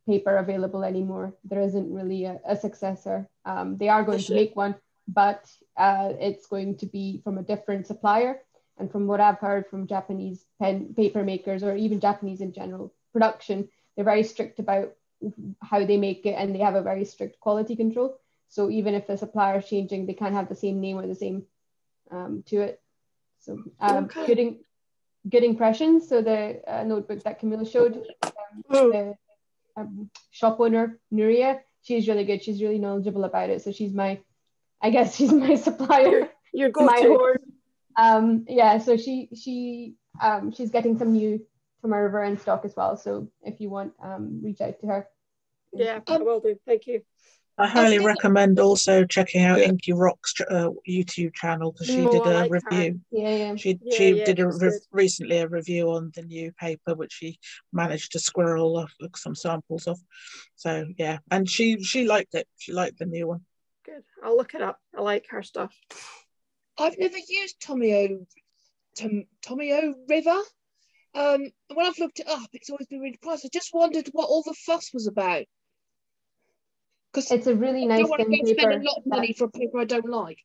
paper available anymore. There isn't really a successor. They are going to make one, but it's going to be from a different supplier. And from what I've heard from Japanese paper makers, or even Japanese in general production, they're very strict about how they make it, and they have a very strict quality control. So even if the supplier is changing, they can't have the same name or the same to it. So good impressions. So the notebook that Kamille showed, the shop owner Nuria, she's really good. She's really knowledgeable about it. So she's my supplier. Your go-to. Yeah, so she's getting some new Tomoe River in stock as well. So if you want, reach out to her. Yeah, I will do. Thank you. I highly recommend also checking out Inky Rock's YouTube channel, because she did a review. Yeah. She did recently a review on the new paper, which she managed to squirrel off some samples of. So yeah, and she liked it. She liked the new one. Good. I'll look it up. I like her stuff. I've never used Tomio River. When I've looked it up, it's always been really pricey. I just wondered what all the fuss was about. Because it's a really nice thin paper. Spend a lot of money for a paper I don't like.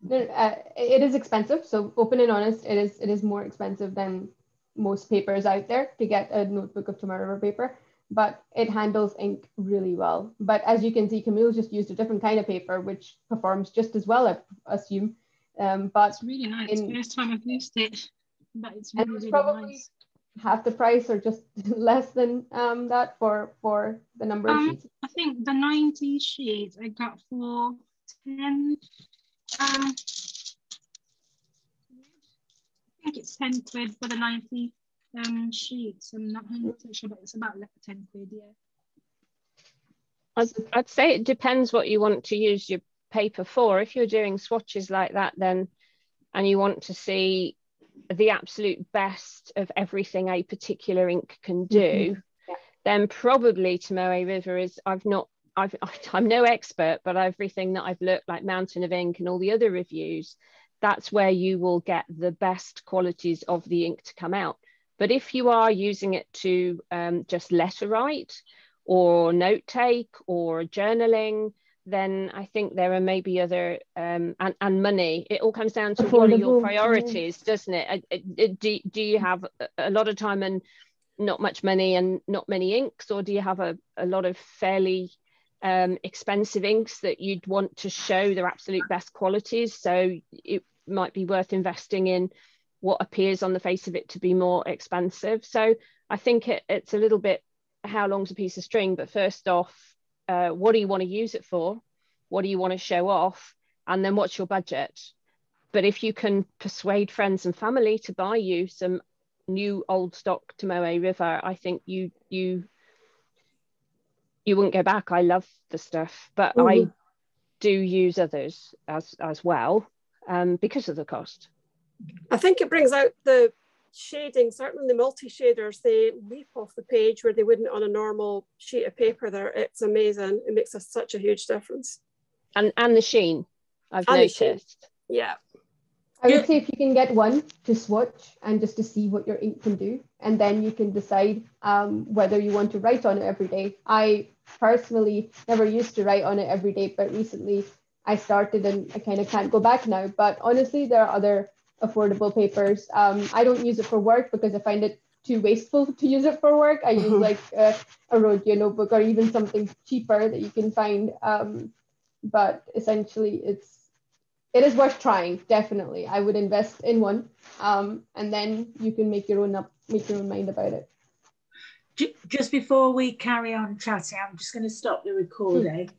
It is expensive. So open and honest, it is more expensive than most papers out there to get a notebook of Tomoe River paper. But it handles ink really well. But as you can see, Kamille just used a different kind of paper, which performs just as well, I assume. But it's really nice. First time I've used it, but it's really, really probably nice. Half the price, or just less than that for the number of sheets. I think the 90 sheets I got for 10. I think it's 10 quid for the 90 sheets. I'm not 100% sure, but it's about 10 quid. Yeah. I'd say it depends what you want to use your paper for. If you're doing swatches like that, then and you want to see the absolute best of everything a particular ink can do, then probably Tomoe River is. I'm no expert, but everything that I've looked, like Mountain of Ink and all the other reviews, that's where you will get the best qualities of the ink to come out. But if you are using it to just letter write or note take or journaling, then I think there are maybe other and money. It all comes down to what are your priorities, doesn't it? Do you have a lot of time and not much money and not many inks, or do you have a lot of fairly expensive inks that you'd want to show their absolute best qualities? So it might be worth investing in what appears on the face of it to be more expensive. So I think it's a little bit how long's a piece of string, but first off, what do you want to use it for? What do you want to show off? And then what's your budget? But if you can persuade friends and family to buy you some new old stock Tomoe River, I think you wouldn't go back. I love the stuff, but I do use others as well because of the cost. I think it brings out the shading. Certainly the multi-shaders, they leap off the page where they wouldn't on a normal sheet of paper there. It's amazing. It makes such a huge difference. And the sheen, I've noticed. Yeah. I would say if you can get one to swatch and just to see what your ink can do, and then you can decide whether you want to write on it every day. I personally never used to write on it every day, but recently I started and I kind of can't go back now. But honestly, there are other affordable papers. I don't use it for work because I find it too wasteful to use it for work. I use like a Rhodia notebook or even something cheaper that you can find. But essentially, it is worth trying. Definitely, I would invest in one, and then you can make your own mind about it. Just before we carry on chatting, I'm just going to stop the recording.